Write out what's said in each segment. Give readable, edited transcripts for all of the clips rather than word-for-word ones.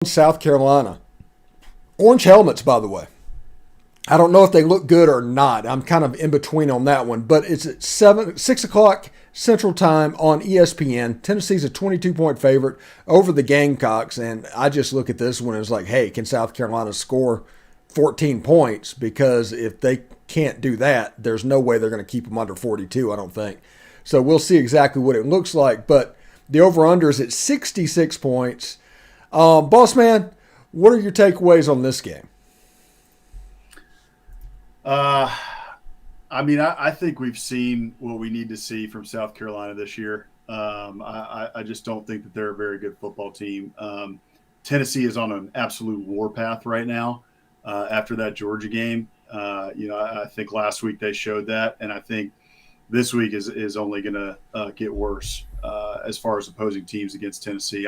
South Carolina. Orange helmets, by the way. I don't know if they look good or not. I'm kind of in between on that one, but it's at 6 o'clock Central Time on ESPN. Tennessee's a 22-point favorite over the Gamecocks, and I just look at this one and it's like, hey, can South Carolina score 14 points? Because if they can't do that, there's no way they're going to keep them under 42, I don't think. So we'll see exactly what it looks like, but the over-under is at 66 points. Boss man, what are your takeaways on this game? I think we've seen what we need to see from South Carolina this year. I just don't think that they're a very good football team. Tennessee is on an absolute warpath right now after that Georgia game. I think last week they showed that, and I think this week is only going to get worse as far as opposing teams against Tennessee.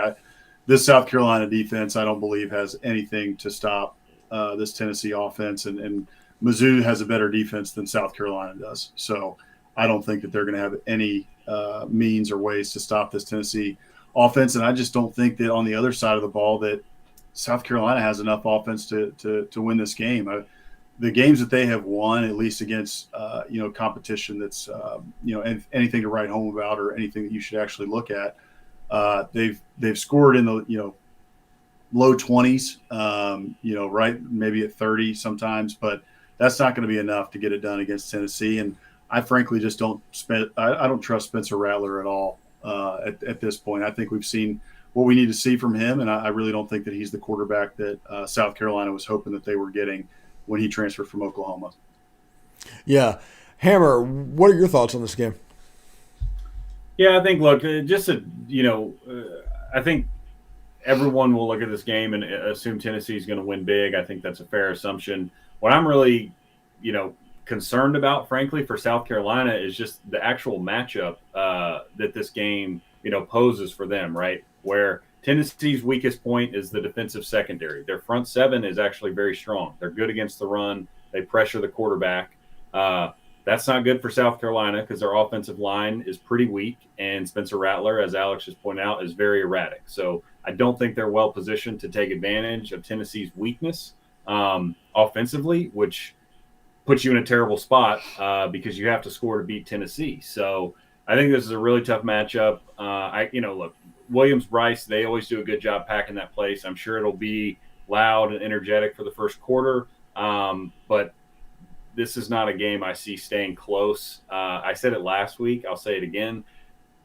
This South Carolina defense, I don't believe, has anything to stop this Tennessee offense, and Mizzou has a better defense than South Carolina does. So I don't think that they're going to have any means or ways to stop this Tennessee offense. And I just don't think that on the other side of the ball that South Carolina has enough offense to win this game. The games that they have won, at least against competition that's anything to write home about or anything that you should actually look at, they've scored in the low 20s, right, maybe at 30 sometimes, but that's not going to be enough to get it done against Tennessee. And I frankly just don't trust Spencer Rattler at all at this point. I think we've seen what we need to see from him, and I really don't think that he's the quarterback that South Carolina was hoping that they were getting when he transferred from Oklahoma. Yeah. Hammer, what are your thoughts on this game? Yeah, I think, look, I think everyone will look at this game and assume Tennessee is going to win big. I think that's a fair assumption. What I'm really, concerned about, frankly, for South Carolina is just the actual matchup that this game, poses for them, right? Where Tennessee's weakest point is the defensive secondary. Their front seven is actually very strong. They're good against the run. They pressure the quarterback. That's not good for South Carolina because their offensive line is pretty weak, and Spencer Rattler, as Alex just pointed out, is very erratic. So I don't think they're well positioned to take advantage of Tennessee's weakness offensively, which puts you in a terrible spot because you have to score to beat Tennessee. So I think this is a really tough matchup. Look, Williams-Brice, they always do a good job packing that place. I'm sure it'll be loud and energetic for the first quarter, but this is not a game I see staying close. I said it last week. I'll say it again.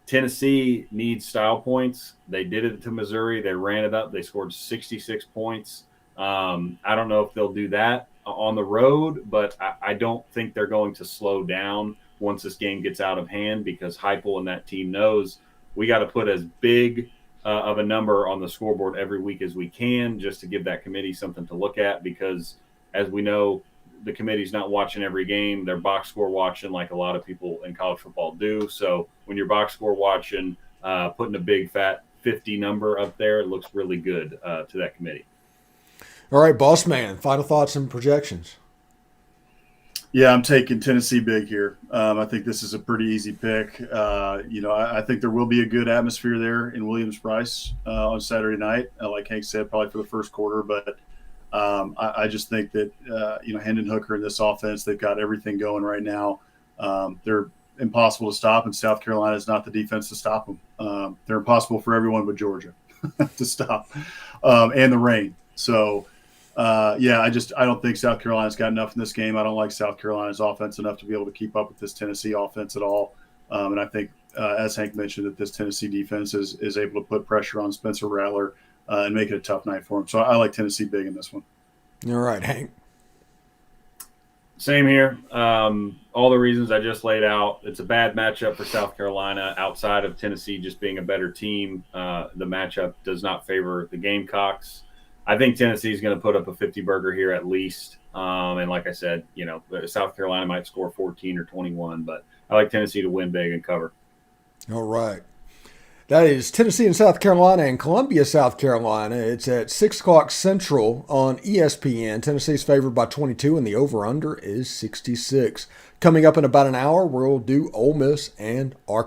Tennessee needs style points. They did it to Missouri. They ran it up. They scored 66 points. I don't know if they'll do that on the road, but I don't think they're going to slow down once this game gets out of hand because Heupel and that team knows we got to put as big of a number on the scoreboard every week as we can just to give that committee something to look at because, as we know, the committee's not watching every game. They're box score watching like a lot of people in college football do. So when you're box score watching, putting a big fat 50 number up there, it looks really good to that committee. All right, boss man, final thoughts and projections. Yeah, I'm taking Tennessee big here. I think this is a pretty easy pick. I think there will be a good atmosphere there in Williams-Brice on Saturday night, like Hank said, probably for the first quarter. But I just think that, Hendon Hooker in this offense, they've got everything going right now. They're impossible to stop, and South Carolina is not the defense to stop them. They're impossible for everyone but Georgia to stop, and the rain. So, I don't think South Carolina's got enough in this game. I don't like South Carolina's offense enough to be able to keep up with this Tennessee offense at all. And I think, as Hank mentioned, that this Tennessee defense is able to put pressure on Spencer Rattler and make it a tough night for him. So I like Tennessee big in this one. All right, Hank. Same here. All the reasons I just laid out. It's a bad matchup for South Carolina outside of Tennessee just being a better team. The matchup does not favor the Gamecocks. I think Tennessee is going to put up a 50-burger here at least. And like I said, South Carolina might score 14 or 21, but I like Tennessee to win big and cover. All right. That is Tennessee and South Carolina and Columbia, South Carolina. It's at 6 o'clock Central on ESPN. Tennessee's favored by 22, and the over-under is 66. Coming up in about an hour, we'll do Ole Miss and Arkansas.